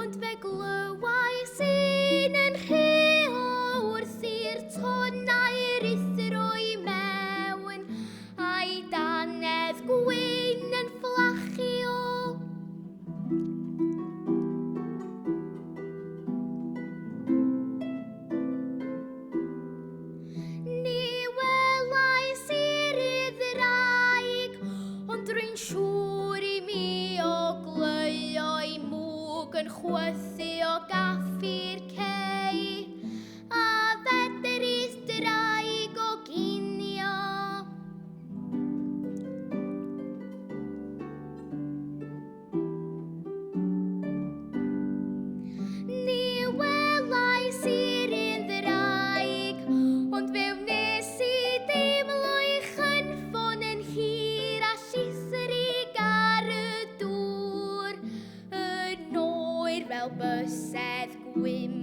ond fe glywais un yn rheo wrth i'r tonnau'r ithro I mewn, a'i danedd gwyn yn fflachio. Ni welais i'r ddraig, ond rwy'n siŵr I mi o gleuo'i mwg yn chwythu o gaffi'r cei, a fedrith draig o ginio. Ni welais i'r ddraig, ond fe wnes I deimlo'i chynffon yn hir a llithrig ar y dŵr, yn oer fel bysedd gwyn